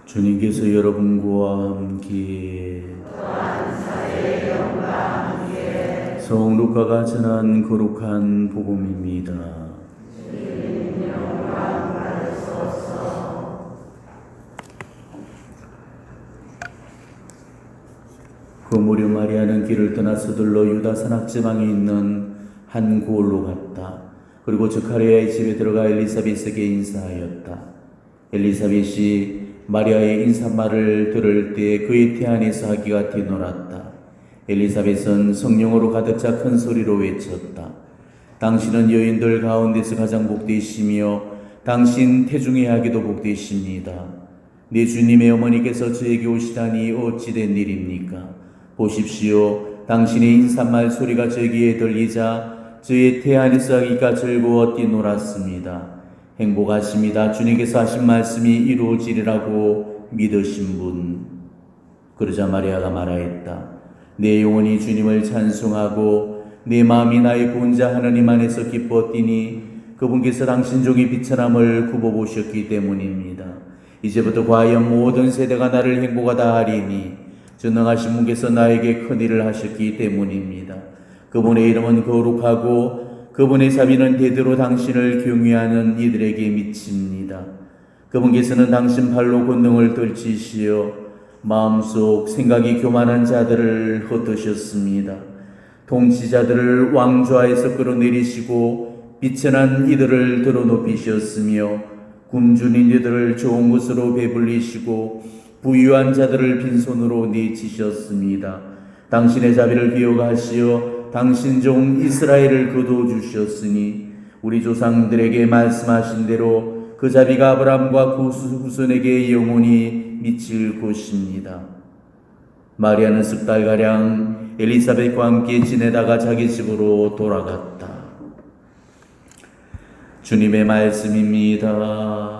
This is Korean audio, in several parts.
주님께서 여러분과 함께 성 루카가 전한 거룩한 복음입니다. 그 무렵 마리아는 길을 떠나 서둘러 유다 산악 지방에 있는 한 고을로 갔다. 그리고 저카리아의 집에 들어가 엘리사벳에게 인사하였다. 엘리사벳이 마리아의 인사말을 들을 때 그의 태 안에서 아기가 뛰놀았다. 엘리사벳은 성령으로 가득 차 큰 소리로 외쳤다. 당신은 여인들 가운데서 가장 복되시며 당신 태중의 아기도 복되십니다. 내 주님의 어머니께서 저에게 오시다니 어찌 된 일입니까? 보십시오. 당신의 인사말 소리가 저 귀에 들리자 저의 태 안에서 아기가 즐거워 뛰놀았습니다. 행복하십니다. 주님께서 하신 말씀이 이루어지리라고 믿으신 분. 그러자 마리아가 말하였다. 내 영혼이 주님을 찬송하고 내 마음이 나의 구원자 하나님 안에서 기뻐 뛰니 그분께서 당신 종의 비천함을 굽어보셨기 때문입니다. 이제부터 과연 모든 세대가 나를 행복하다 하리니 전능하신 분께서 나에게 큰일을 하셨기 때문입니다. 그분의 이름은 거룩하고 그분의 자비는 대대로 당신을 경외하는 이들에게 미칩니다. 그분께서는 당신 발로 권능을 떨치시어 마음속 생각이 교만한 자들을 흩으셨습니다. 통치자들을 왕좌에서 끌어내리시고 비천한 이들을 들어높이셨으며 굶주린 이들을 좋은 것으로 배불리시고 부유한 자들을 빈손으로 내치셨습니다. 당신의 자비를 기억하시어 당신 종 이스라엘을 거둬주셨으니 우리 조상들에게 말씀하신 대로 그 자비가 아브라함과 그 후손에게 영원히 미칠 것입니다. 마리아는 석 달가량 엘리사벳과 함께 지내다가 자기 집으로 돌아갔다. 주님의 말씀입니다.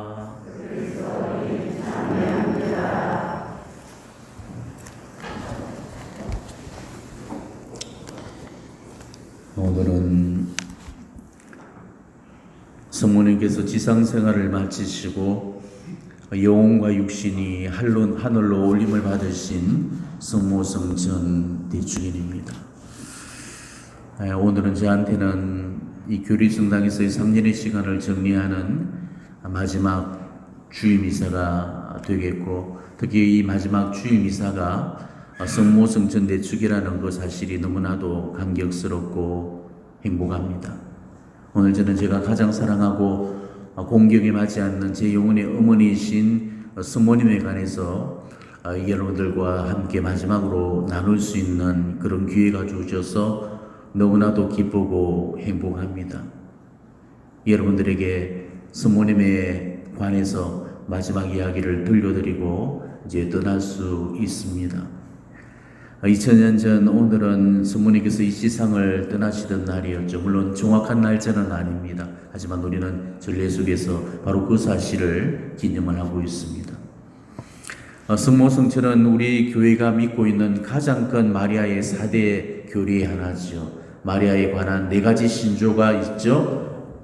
오늘은 성모님께서 지상생활을 마치시고 영혼과 육신이 하늘로 올림을 받으신 성모성전 대축일입니다. 오늘은 저한테는 이 교리성당에서의 3년의 시간을 정리하는 마지막 주임이사가 되겠고, 특히 이 마지막 주임이사가 성모성전 대축이라는 그 사실이 너무나도 감격스럽고 행복합니다. 오늘 저는 제가 가장 사랑하고 공경에 맞지 않는 제 영혼의 어머니이신 성모님에 관해서 여러분들과 함께 마지막으로 나눌 수 있는 그런 기회가 주셔서 너무나도 기쁘고 행복합니다. 여러분들에게 성모님에 관해서 마지막 이야기를 들려드리고 이제 떠날 수 있습니다. 2000년 전 오늘은 성모님께서 이 세상을 떠나시던 날이었죠. 물론 정확한 날짜는 아닙니다. 하지만 우리는 전례 속에서 바로 그 사실을 기념을 하고 있습니다. 성모성전은 우리 교회가 믿고 있는 가장 큰 마리아의 4대 교리의 하나죠. 마리아에 관한 4가지 신조가 있죠.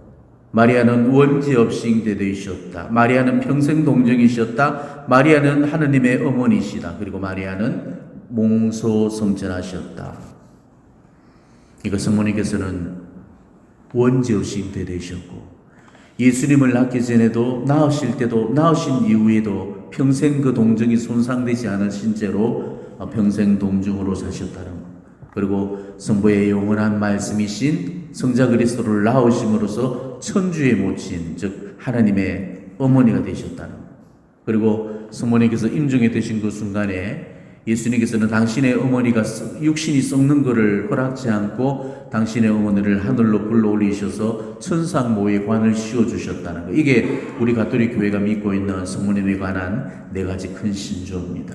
마리아는 원죄 없이 잉태되셨다. 마리아는 평생 동정이셨다. 마리아는 하느님의 어머니시다. 그리고 마리아는 몽소성전하셨다. 이거 성모님께서는 원죄 없이 잉태되셨고 예수님을 낳기 전에도 낳으실 때도 낳으신 이후에도 평생 그 동정이 손상되지 않으신 채로 평생 동정으로 사셨다는 것. 그리고 성부의 영원한 말씀이신 성자 그리스도를 낳으심으로써 천주의 모친, 즉 하나님의 어머니가 되셨다는 것. 그리고 성모님께서 임종이 되신 그 순간에 예수님께서는 당신의 어머니가 육신이 썩는 것을 허락지 않고 당신의 어머니를 하늘로 불러올리셔서 천상모의 관을 씌워주셨다는 것. 이게 우리 가톨릭 교회가 믿고 있는 성모님에 관한 4가지 큰 신조입니다.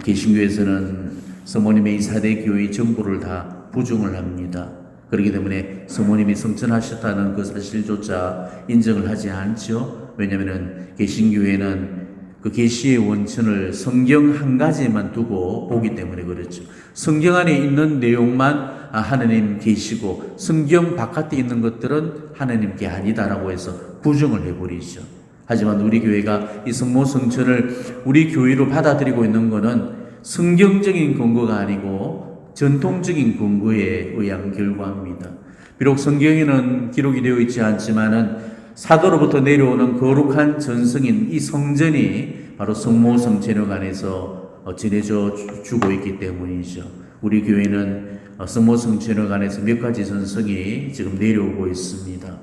개신교에서는 성모님의 이 4대 교의 전부를 다 부정을 합니다. 그렇기 때문에 성모님이 성천하셨다는 그 사실조차 인정을 하지 않죠. 왜냐하면 개신교회는 그 계시의 원천을 성경 한 가지에만 두고 보기 때문에 그렇죠. 성경 안에 있는 내용만 하나님 계시고 성경 바깥에 있는 것들은 하나님께 아니다라고 해서 부정을 해버리죠. 하지만 우리 교회가 이 성모 성천을 우리 교회로 받아들이고 있는 것은 성경적인 근거가 아니고 전통적인 근거에 의한 결과입니다. 비록 성경에는 기록이 되어 있지 않지만은 사도로부터 내려오는 거룩한 전승인 이 성전이 바로 성모 성천회관에서 지내져 주고 있기 때문이죠. 우리 교회는 성모 성천회관에서 몇 가지 전승이 지금 내려오고 있습니다.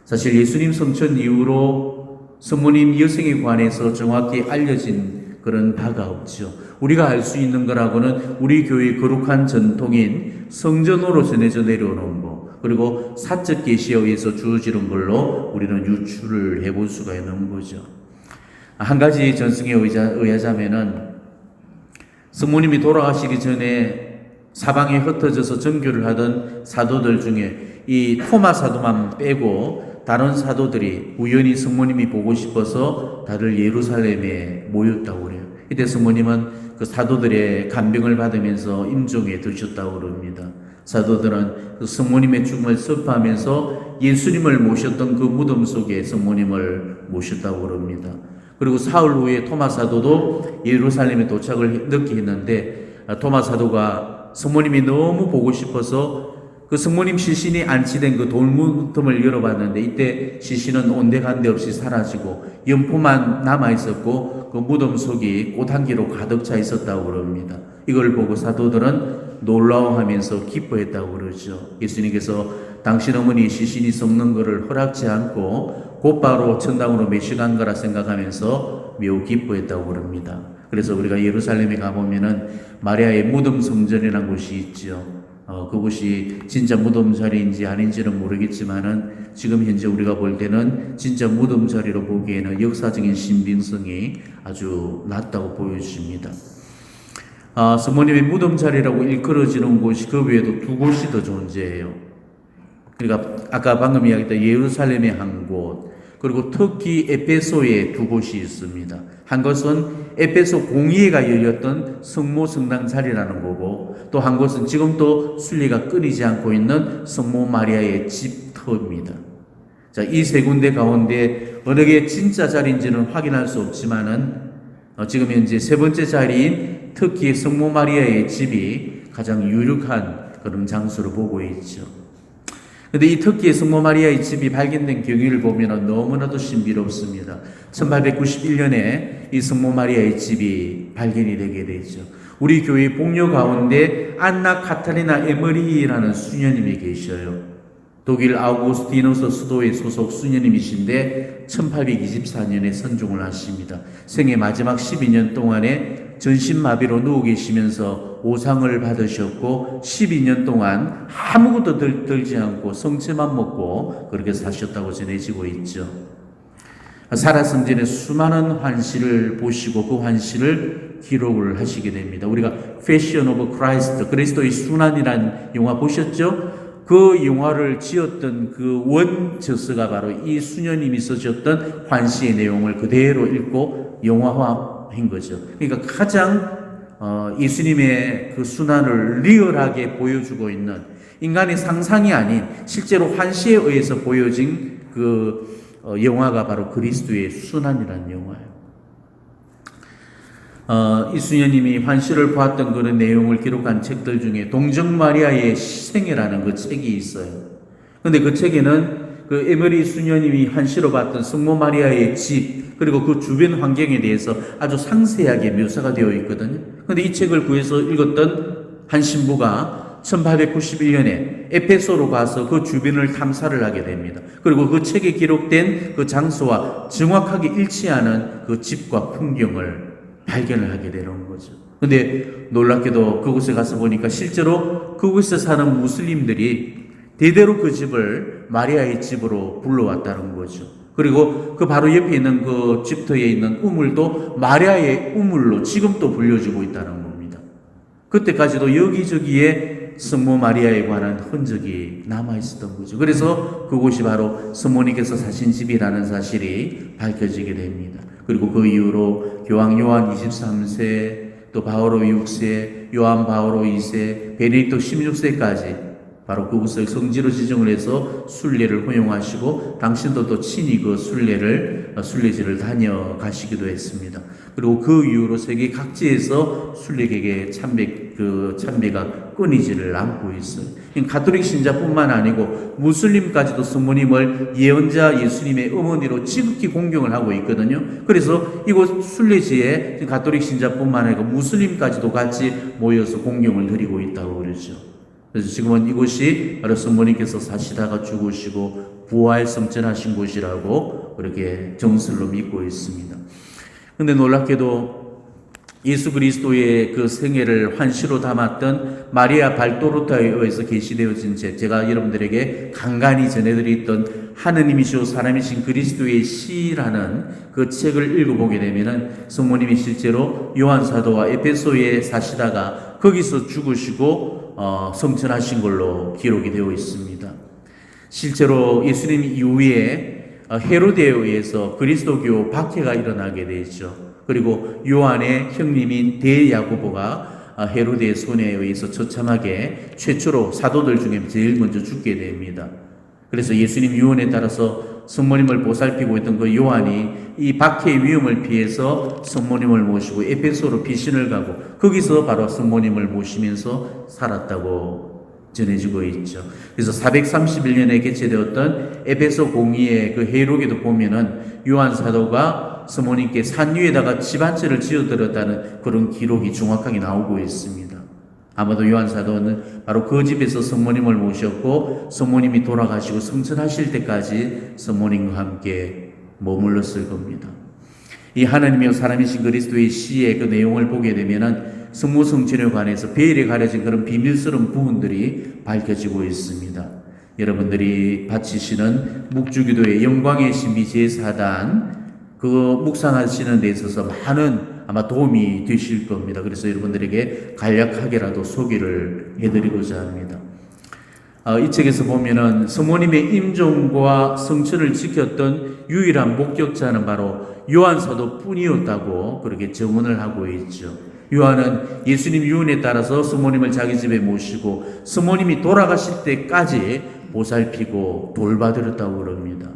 사실 예수님 성천 이후로 성모님 여성에 관해서 정확히 알려진 그런 바가 없죠. 우리가 알 수 있는 거라고는 우리 교회의 거룩한 전통인 성전으로 전해져 내려오는 거, 그리고 사적 계시에 의해서 주어지는 걸로 우리는 유추를 해볼 수가 있는 거죠. 한 가지 전승에 의하자면은 성모님이 돌아가시기 전에 사방에 흩어져서 전교를 하던 사도들 중에 이 토마 사도만 빼고 다른 사도들이 우연히 성모님이 보고 싶어서 다들 예루살렘에 모였다고 그래요. 이때 성모님은 그 사도들의 간병을 받으면서 임종에 드셨다고 그럽니다. 사도들은 그 성모님의 죽음을 슬퍼하면서 예수님을 모셨던 그 무덤 속에 성모님을 모셨다고 그럽니다. 그리고 사흘 후에 토마 사도도 예루살렘에 도착을 늦게 했는데 토마 사도가 성모님이 너무 보고 싶어서 그 성모님 시신이 안치된 그 돌무덤을 열어봤는데 이때 시신은 온데간데 없이 사라지고 연포만 남아있었고 그 무덤 속이 꽃향기로 가득 차 있었다고 그럽니다. 이걸 보고 사도들은 놀라워하면서 기뻐했다고 그러죠. 예수님께서 당신 어머니 시신이 썩는 것을 허락지 않고 곧바로 천당으로 메시간 거라 생각하면서 매우 기뻐했다고 그럽니다. 그래서 우리가 예루살렘에 가보면은 마리아의 무덤 성전이라는 곳이 있죠. 그곳이 진짜 무덤 자리인지 아닌지는 모르겠지만은 지금 현재 우리가 볼 때는 진짜 무덤 자리로 보기에는 역사적인 신빙성이 아주 낮다고 보여집니다. 성모님의 무덤 자리라고 일컬어지는 곳이 그 외에도 두 곳이 더 존재해요. 그러니까 아까 방금 이야기했던 예루살렘의 한 곳, 그리고 터키 에베소에 두 곳이 있습니다. 한 것은 에베소 공의회가 열렸던 성모 성당 자리라는 거고, 또 한 곳은 지금도 순례가 끊이지 않고 있는 성모 마리아의 집터입니다. 자, 이 세 군데 가운데 어느 게 진짜 자리인지는 확인할 수 없지만은 지금 현재 세 번째 자리인 터키의 성모 마리아의 집이 가장 유력한 그런 장소로 보고 있죠. 근데 이 터키의 성모 마리아의 집이 발견된 경위를 보면 너무나도 신비롭습니다. 1891년에 이 성모 마리아의 집이 발견이 되게 되죠. 우리 교회 복녀 가운데 안나 카타리나 에머리라는 수녀님이 계셔요. 독일 아우구스티누스 수도의 소속 수녀님이신데 1824년에 선종을 하십니다. 생애 마지막 12년 동안에 전신마비로 누워 계시면서 오상을 받으셨고 12년 동안 아무것도 들지 않고 성체만 먹고 그렇게 사셨다고 전해지고 있죠. 사라 성전의 수많은 환시를 보시고 그 환시를 기록을 하시게 됩니다. 우리가 패션 오브 크라이스트, 그리스도의 순환이라는 영화 보셨죠? 그 영화를 지었던 그 원저서가 바로 이 수녀님이 쓰셨던 환시의 내용을 그대로 읽고 영화화한 거죠. 그러니까 가장 예수님의 그 순환을 리얼하게 보여주고 있는, 인간의 상상이 아닌 실제로 환시에 의해서 보여진 그 영화가 바로 그리스도의 순환이라는 영화예요. 이 수녀님이 환시를 보았던 그런 내용을 기록한 책들 중에 동정 마리아의 시생애라는 그 책이 있어요. 근데 그 책에는 그 에머리 수녀님이 환시로 봤던 성모 마리아의 집, 그리고 그 주변 환경에 대해서 아주 상세하게 묘사가 되어 있거든요. 근데 이 책을 구해서 읽었던 한 신부가 1891년에 에페소로 가서 그 주변을 탐사를 하게 됩니다. 그리고 그 책에 기록된 그 장소와 정확하게 일치하는 그 집과 풍경을 발견을 하게 되는 거죠. 근데 놀랍게도 그곳에 가서 보니까 실제로 그곳에 사는 무슬림들이 대대로 그 집을 마리아의 집으로 불러왔다는 거죠. 그리고 그 바로 옆에 있는 그 집터에 있는 우물도 마리아의 우물로 지금도 불려지고 있다는 겁니다. 그때까지도 여기저기에 성모 마리아에 관한 흔적이 남아있었던 거죠. 그래서 그곳이 바로 성모님께서 사신 집이라는 사실이 밝혀지게 됩니다. 그리고 그 이후로 교황 요한 23세, 또 바오로 6세, 요한 바오로 2세, 베네딕토 16세까지 바로 그곳을 성지로 지정을 해서 순례를 허용하시고 당신도 친히 그 순례지를 다녀가시기도 했습니다. 그리고 그 이후로 세계 각지에서 순례객의 참배가 끊이지를 않고 있어요. 가톨릭 신자뿐만 아니고 무슬림까지도 성모님을 예언자 예수님의 어머니로 지극히 공경을 하고 있거든요. 그래서 이곳 순례지에 가톨릭 신자뿐만 아니고 무슬림까지도 같이 모여서 공경을 드리고 있다고 그러죠. 그래서 지금은 이곳이 바로 성모님께서 사시다가 죽으시고 부활 성천하신 곳이라고 그렇게 정설로 믿고 있습니다. 근데 놀랍게도 예수 그리스도의 그 생애를 환시로 담았던 마리아 발도로타에 의해서 게시되어진 제가 여러분들에게 간간히 전해드렸던 하느님이시오 사람이신 그리스도의 시라는 그 책을 읽어보게 되면은 성모님이 실제로 요한 사도와 에베소에 사시다가 거기서 죽으시고 성천하신 걸로 기록이 되어 있습니다. 실제로 예수님 이후에 헤로데에 의해서 그리스도교 박해가 일어나게 되죠. 그리고 요한의 형님인 대야고보가 헤로데의 손에 의해서 처참하게 최초로 사도들 중에 제일 먼저 죽게 됩니다. 그래서 예수님 유언에 따라서 성모님을 보살피고 있던 그 요한이 이 박해의 위험을 피해서 성모님을 모시고 에베소로 피신을 가고 거기서 바로 성모님을 모시면서 살았다고 전해지고 있죠. 그래서 431년에 개최되었던 에베소 공의의 그 회록에도 보면은 요한 사도가 성모님께 산 위에다가 집 한 채를 지어드렸다는 그런 기록이 정확하게 나오고 있습니다. 아마도 요한 사도는 바로 그 집에서 성모님을 모셨고 성모님이 돌아가시고 성천하실 때까지 성모님과 함께 머물렀을 겁니다. 이 하나님이여 사람이신 그리스도의 시의 그 내용을 보게 되면은 성모 성천에 관해서 베일에 가려진 그런 비밀스러운 부분들이 밝혀지고 있습니다. 여러분들이 바치시는 묵주기도의 영광의 신비 제4단 그 묵상하시는 데 있어서 많은 아마 도움이 되실 겁니다. 그래서 여러분들에게 간략하게라도 소개를 해드리고자 합니다. 이 책에서 보면은 성모님의 임종과 성천을 지켰던 유일한 목격자는 바로 요한 사도뿐이었다고 그렇게 증언을 하고 있죠. 요한은 예수님 유언에 따라서 성모님을 자기 집에 모시고 성모님이 돌아가실 때까지 보살피고 돌봐드렸다고 그럽니다.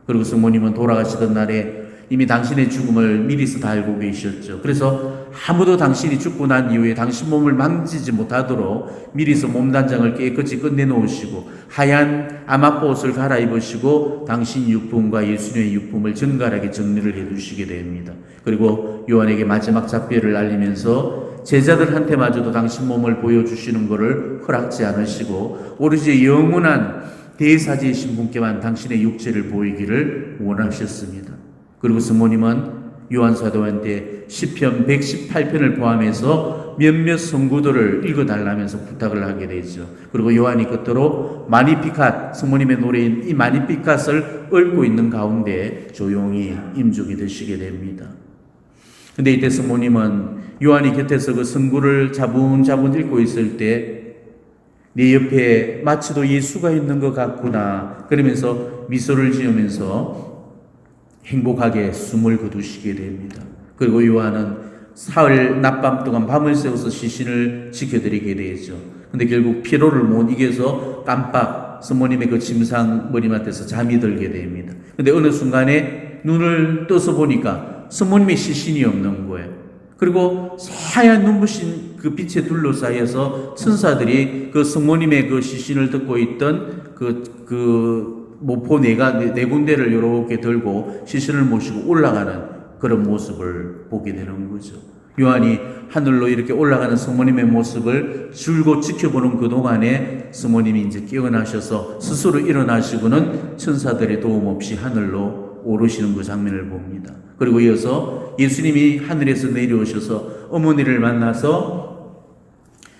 그리고 성모님은 돌아가시던 날에 이미 당신의 죽음을 미리서 다 알고 계셨죠. 그래서 아무도 당신이 죽고 난 이후에 당신 몸을 만지지 못하도록 미리서 몸단장을 깨끗이 끝내놓으시고 하얀 암압보 옷을 갈아입으시고 당신 육품과 예수님의 육품을 정갈하게 정리를 해두시게 됩니다. 그리고 요한에게 마지막 작별을 알리면서 제자들한테마저도 당신 몸을 보여주시는 것을 허락지 않으시고 오로지 영원한 대사제이신 분께만 당신의 육체를 보이기를 원하셨습니다. 그리고 성모님은 요한 사도한테 시편 118편을 포함해서 몇몇 성구들을 읽어달라면서 부탁을 하게 되죠. 그리고 요한이 끝으로 마니피캇, 성모님의 노래인 이 마니피캇을 읊고 있는 가운데 조용히 임종이 되시게 됩니다. 근데 이때 성모님은 요한이 곁에서 그 성구를 자분자분 읽고 있을 때 내 옆에 마치도 예수가 있는 것 같구나 그러면서 미소를 지으면서 행복하게 숨을 거두시게 됩니다. 그리고 요한은 사흘 낮밤 동안 밤을 새워서 시신을 지켜드리게 되죠. 근데 결국 피로를 못 이겨서 깜빡 성모님의 그 침상 머리맡에서 잠이 들게 됩니다. 근데 어느 순간에 눈을 떠서 보니까 성모님의 시신이 없는 거예요. 그리고 하얀 눈부신 그 빛에 둘러싸여서 천사들이 그 성모님의 그 시신을 듣고 있던 모포 네 군데를 이렇게 들고 시신을 모시고 올라가는 그런 모습을 보게 되는 거죠. 요한이 하늘로 이렇게 올라가는 성모님의 모습을 줄곧 지켜보는 그 동안에 성모님이 이제 깨어나셔서 스스로 일어나시고는 천사들의 도움 없이 하늘로 오르시는 그 장면을 봅니다. 그리고 이어서 예수님이 하늘에서 내려오셔서 어머니를 만나서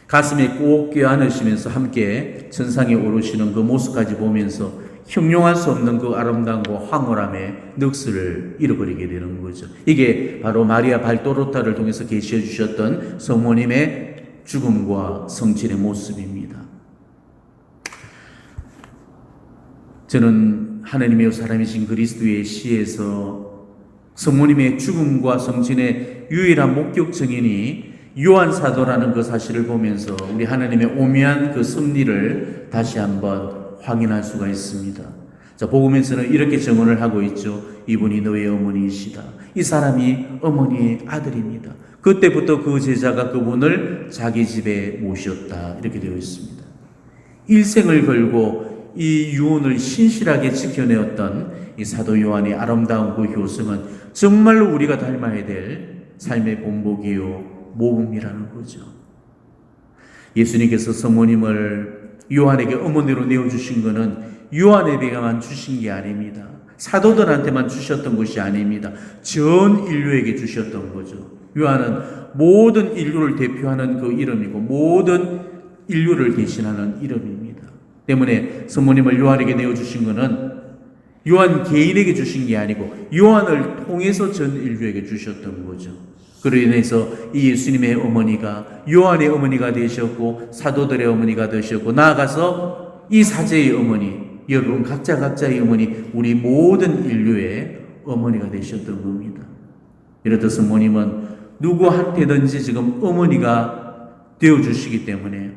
가슴에 꼭 껴안으시면서 함께 천상에 오르시는 그 모습까지 보면서 형용할 수 없는 그 아름다움과 황홀함의 넋을 잃어버리게 되는 거죠. 이게 바로 마리아 발도로타를 통해서 계시해 주셨던 성모님의 죽음과 성질의 모습입니다. 저는 하나님의 사람이신 그리스도의 시에서 성모님의 죽음과 성진의 유일한 목격 증인이 요한 사도라는 그 사실을 보면서 우리 하나님의 오묘한 그 섭리를 다시 한번 확인할 수가 있습니다. 자, 복음에서는 이렇게 증언을 하고 있죠. 이분이 너의 어머니이시다. 이 사람이 어머니의 아들입니다. 그때부터 그 제자가 그분을 자기 집에 모셨다. 이렇게 되어 있습니다. 일생을 걸고 이 유언을 신실하게 지켜내었던 이 사도 요한의 아름다운 그 효성은 정말로 우리가 닮아야 될 삶의 본보기요 모범이라는 거죠. 예수님께서 성모님을 요한에게 어머니로 내어주신 것은 요한에게만 주신 게 아닙니다. 사도들한테만 주셨던 것이 아닙니다. 전 인류에게 주셨던 거죠. 요한은 모든 인류를 대표하는 그 이름이고 모든 인류를 대신하는 이름입니다. 때문에 성모님을 요한에게 내어주신 것은 요한 개인에게 주신 게 아니고 요한을 통해서 전 인류에게 주셨던 거죠. 그로 인해서 이 예수님의 어머니가 요한의 어머니가 되셨고 사도들의 어머니가 되셨고 나아가서 이 사제의 어머니, 여러분 각자의 어머니, 우리 모든 인류의 어머니가 되셨던 겁니다. 이렇듯 성모님은 누구한테든지 지금 어머니가 되어주시기 때문에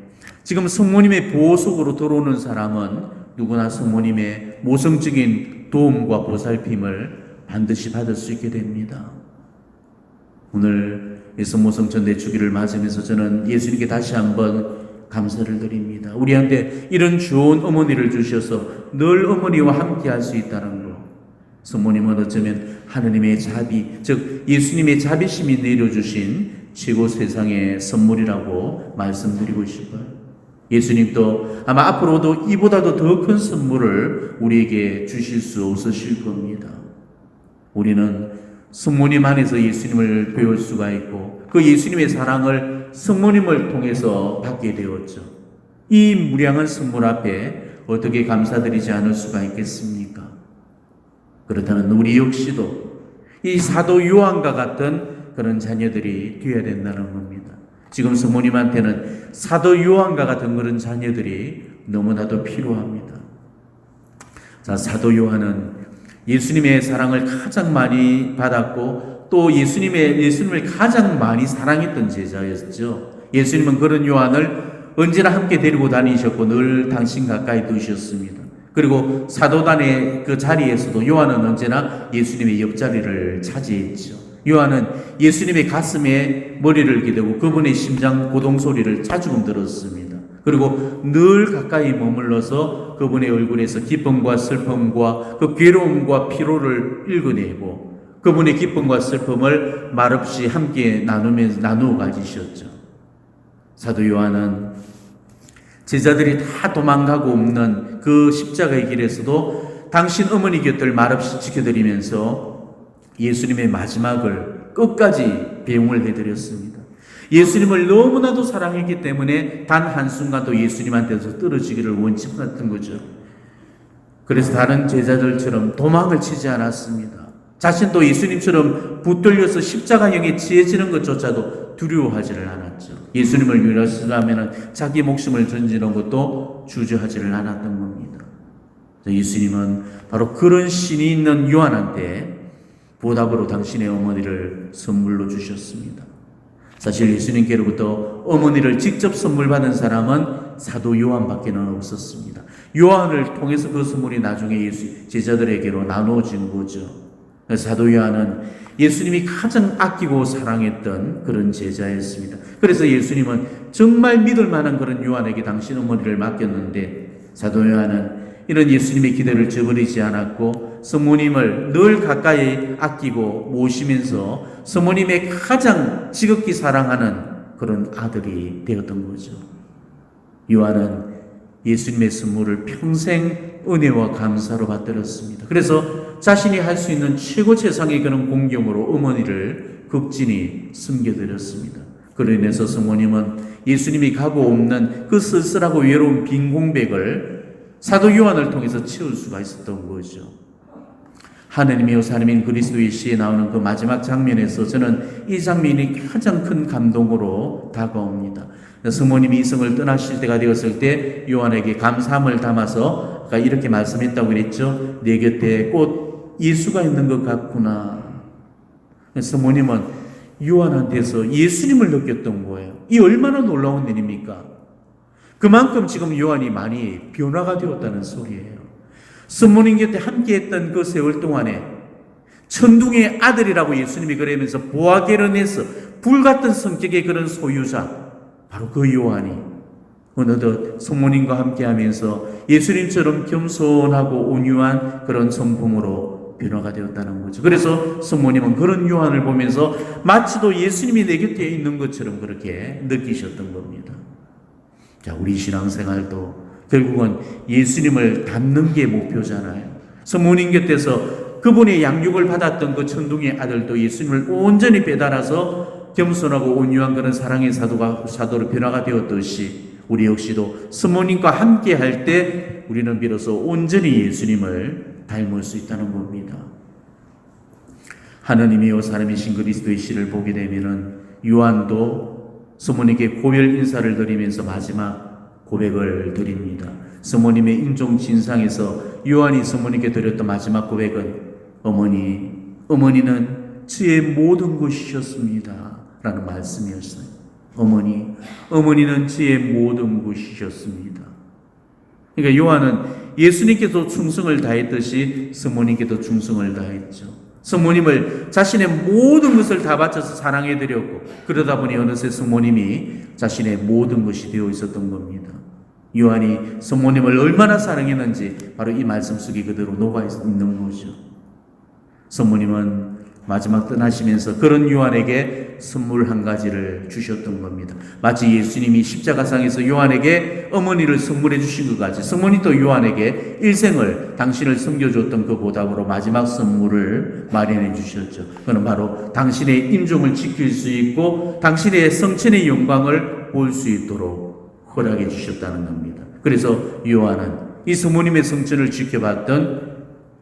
지금 성모님의 보호 속으로 들어오는 사람은 누구나 성모님의 모성적인 도움과 보살핌을 반드시 받을 수 있게 됩니다. 오늘 예수모성 전대주기를 맞으면서 저는 예수님께 다시 한번 감사를 드립니다. 우리한테 이런 좋은 어머니를 주셔서 늘 어머니와 함께 할 수 있다는 것. 성모님은 어쩌면 하느님의 자비, 즉 예수님의 자비심이 내려주신 최고 세상의 선물이라고 말씀드리고 싶어요. 예수님도 아마 앞으로도 이보다도 더 큰 선물을 우리에게 주실 수 없으실 겁니다. 우리는 성모님 안에서 예수님을 배울 수가 있고 그 예수님의 사랑을 성모님을 통해서 받게 되었죠. 이 무량한 선물 앞에 어떻게 감사드리지 않을 수가 있겠습니까? 그렇다면 우리 역시도 이 사도 요한과 같은 그런 자녀들이 되어야 된다는 겁니다. 지금 성모님한테는 사도 요한과 같은 그런 자녀들이 너무나도 필요합니다. 자, 사도 요한은 예수님의 사랑을 가장 많이 받았고 또 예수님을 가장 많이 사랑했던 제자였죠. 예수님은 그런 요한을 언제나 함께 데리고 다니셨고 늘 당신 가까이 두셨습니다. 그리고 사도단의 그 자리에서도 요한은 언제나 예수님의 옆자리를 차지했죠. 요한은 예수님의 가슴에 머리를 기대고 그분의 심장 고동 소리를 자주금 들었습니다. 그리고 늘 가까이 머물러서 그분의 얼굴에서 기쁨과 슬픔과 그 괴로움과 피로를 읽어내고 그분의 기쁨과 슬픔을 말없이 함께 나누어 가지셨죠. 사도 요한은 제자들이 다 도망가고 없는 그 십자가의 길에서도 당신 어머니 곁을 말없이 지켜드리면서 예수님의 마지막을 끝까지 배웅을 해드렸습니다. 예수님을 너무나도 사랑했기 때문에 단 한순간도 예수님한테서 떨어지기를 원치 않았던 거죠. 그래서 다른 제자들처럼 도망을 치지 않았습니다. 자신도 예수님처럼 붙들려서 십자가형에 치해지는 것조차도 두려워하지를 않았죠. 예수님을 위하시려면 자기 목숨을 던지는 것도 주저하지를 않았던 겁니다. 예수님은 바로 그런 신이 있는 요한한테 보답으로 당신의 어머니를 선물로 주셨습니다. 사실 예수님께로부터 어머니를 직접 선물 받은 사람은 사도 요한밖에는 없었습니다. 요한을 통해서 그 선물이 나중에 제자들에게로 나누어진 거죠. 사도 요한은 예수님이 가장 아끼고 사랑했던 그런 제자였습니다. 그래서 예수님은 정말 믿을 만한 그런 요한에게 당신 어머니를 맡겼는데 사도 요한은 이런 예수님의 기대를 저버리지 않았고 성모님을 늘 가까이 아끼고 모시면서 성모님의 가장 지극히 사랑하는 그런 아들이 되었던 거죠. 요한은 예수님의 선물을 평생 은혜와 감사로 받들었습니다. 그래서 자신이 할 수 있는 최고 최상의 그런 공경으로 어머니를 극진히 섬겨드렸습니다. 그로 인해서 성모님은 예수님이 가고 없는 그 쓸쓸하고 외로운 빈 공백을 사도 요한을 통해서 채울 수가 있었던 거죠. 하느님이요 사람인 그리스도의 시에 나오는 그 마지막 장면에서 저는 이 장면이 가장 큰 감동으로 다가옵니다. 성모님이 이성을 떠나실 때가 되었을 때 요한에게 감사함을 담아서 아까 이렇게 말씀했다고 그랬죠. 내 곁에 곧 예수가 있는 것 같구나. 성모님은 요한한테서 예수님을 느꼈던 거예요. 이 얼마나 놀라운 일입니까? 그만큼 지금 요한이 많이 변화가 되었다는 소리예요. 성모님 곁에 함께했던 그 세월 동안에 천둥의 아들이라고 예수님이 그러면서 보아게르네스, 불같은 성격의 그런 소유자, 바로 그 요한이 어느덧 성모님과 함께하면서 예수님처럼 겸손하고 온유한 그런 성품으로 변화가 되었다는 거죠. 그래서 성모님은 그런 요한을 보면서 마치도 예수님이 내 곁에 있는 것처럼 그렇게 느끼셨던 겁니다. 자, 우리 신앙생활도 결국은 예수님을 닮는 게 목표잖아요. 성모님 곁에서 그분의 양육을 받았던 그 천둥의 아들도 예수님을 온전히 빼달아서 겸손하고 온유한 그런 사랑의 사도로 변화가 되었듯이 우리 역시도 성모님과 함께 할 때 우리는 비로소 온전히 예수님을 닮을 수 있다는 겁니다. 하느님이요 사람이신 그리스도의 시를 보게 되면은 요한도 성모님께 고별 인사를 드리면서 마지막 고백을 드립니다. 성모님의 인종 진상에서 요한이 성모님께 드렸던 마지막 고백은 어머니는 주의 모든 것이셨습니다 라는 말씀이었어요. 어머니는 주의 모든 것이셨습니다. 그러니까 요한은 예수님께도 충성을 다했듯이 성모님께도 충성을 다했죠. 성모님을 자신의 모든 것을 다 바쳐서 사랑해 드렸고, 그러다 보니 어느새 성모님이 자신의 모든 것이 되어 있었던 겁니다. 요한이 성모님을 얼마나 사랑했는지 바로 이 말씀 속에 그대로 녹아 있는 거죠. 성모님은 마지막 떠나시면서 그런 요한에게 선물 한 가지를 주셨던 겁니다. 마치 예수님이 십자가상에서 요한에게 어머니를 선물해 주신 것 같이 성모님도 요한에게 일생을 당신을 섬겨줬던 그 보답으로 마지막 선물을 마련해 주셨죠. 그는 바로 당신의 인종을 지킬 수 있고 당신의 성천의 영광을 볼 수 있도록 허락해 주셨다는 겁니다. 그래서 요한은 이 성모님의 성천을 지켜봤던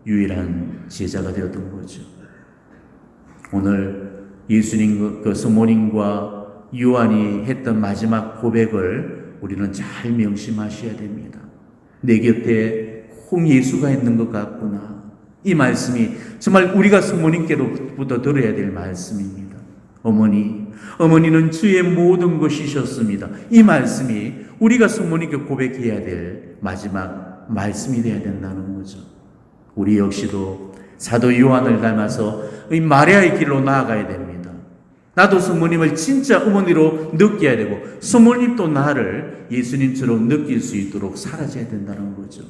유일한 제자가 되었던 거죠. 오늘 예수님 그 성모님과 요한이 했던 마지막 고백을 우리는 잘 명심하셔야 됩니다. 내 곁에 꼭 예수가 있는 것 같구나. 이 말씀이 정말 우리가 성모님께로부터 들어야 될 말씀입니다. 어머니는 주의 모든 것이셨습니다. 이 말씀이 우리가 성모님께 고백해야 될 마지막 말씀이 되어야 된다는 거죠. 우리 역시도 사도 요한을 닮아서 이 마리아의 길로 나아가야 됩니다. 나도 성모님을 진짜 어머니로 느껴야 되고 성모님도 나를 예수님처럼 느낄 수 있도록 살아져야 된다는 거죠.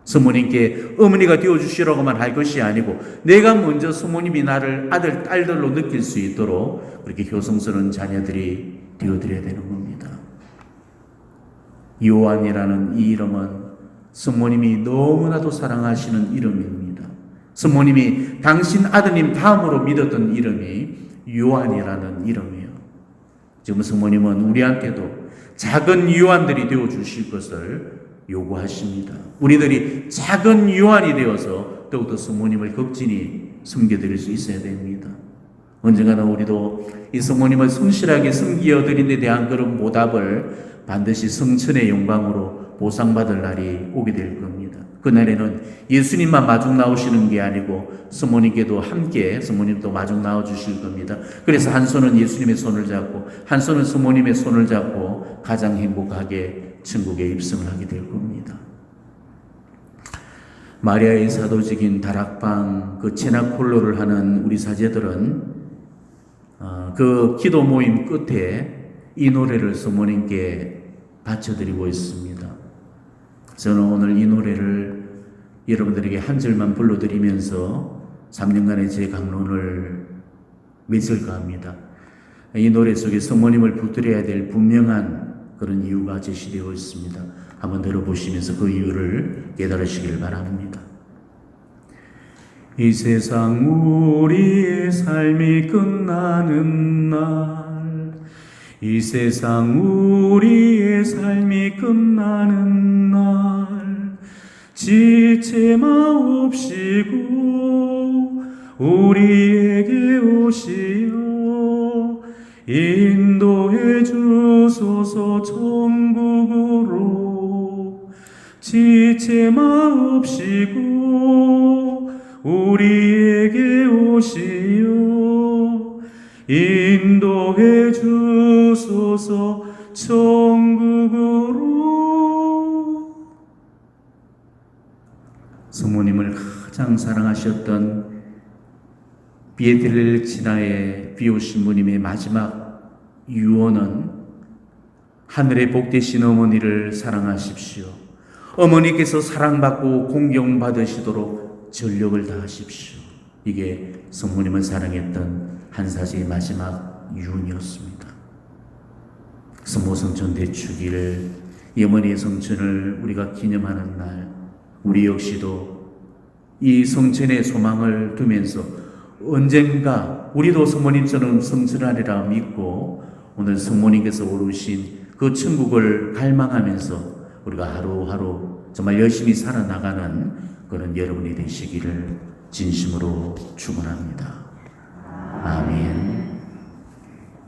성모님께 어머니가 되어주시라고만 할 것이 아니고 내가 먼저 성모님이 나를 아들, 딸들로 느낄 수 있도록 그렇게 효성스러운 자녀들이 되어드려야 되는 겁니다. 요한이라는 이 이름은 성모님이 너무나도 사랑하시는 이름입니다. 성모님이 당신 아드님 다음으로 믿었던 이름이 요한이라는 이름이에요. 지금 성모님은 우리한테도 작은 요한들이 되어주실 것을 요구하십니다. 우리들이 작은 요한이 되어서 더욱더 성모님을 극진히 섬겨드릴 수 있어야 됩니다. 언젠가는 우리도 이 성모님을 성실하게 섬겨드린 데 대한 그런 보답을 반드시 성천의 영광으로 보상받을 날이 오게 될 겁니다. 그날에는 예수님만 마중 나오시는 게 아니고 성모님께도 함께 성모님도 마중 나와 주실 겁니다. 그래서 한 손은 예수님의 손을 잡고 한 손은 성모님의 손을 잡고 가장 행복하게 천국에 입성을 하게 될 겁니다. 마리아의 사도직인 다락방 그 체나콜로를 하는 우리 사제들은 그 기도 모임 끝에 이 노래를 성모님께 바쳐드리고 있습니다. 저는 오늘 이 노래를 여러분들에게 한 절만 불러드리면서 3년간의 제 강론을 맺을까 합니다. 이 노래 속에 성모님을 붙들어야 될 분명한 그런 이유가 제시되어 있습니다. 한번 들어보시면서 그 이유를 깨달으시길 바랍니다. 이 세상 우리의 삶이 끝나는 날, 이 세상 우리의 삶이 끝나는 날, 지체 마옵시고 우리에게 오시어 인도해 주소서 천국으로. 지체 마옵시고 우리에게 오시어 인도해 주소서 천국으로. 성모님을 가장 사랑하셨던 비에텔레치나의 비오신부님의 마지막 유언은 하늘의 복되신 어머니를 사랑하십시오. 어머니께서 사랑받고 공경받으시도록 전력을 다하십시오. 이게 성모님을 사랑했던 한사제의 마지막 유언이었습니다. 성모성천 대축일 이 어머니의 성천을 우리가 기념하는 날, 우리 역시도 이 성천의 소망을 두면서 언젠가 우리도 성모님처럼 성천하리라 믿고 오늘 성모님께서 오르신 그 천국을 갈망하면서 우리가 하루하루 정말 열심히 살아나가는 그런 여러분이 되시기를 진심으로 축원합니다. 아멘.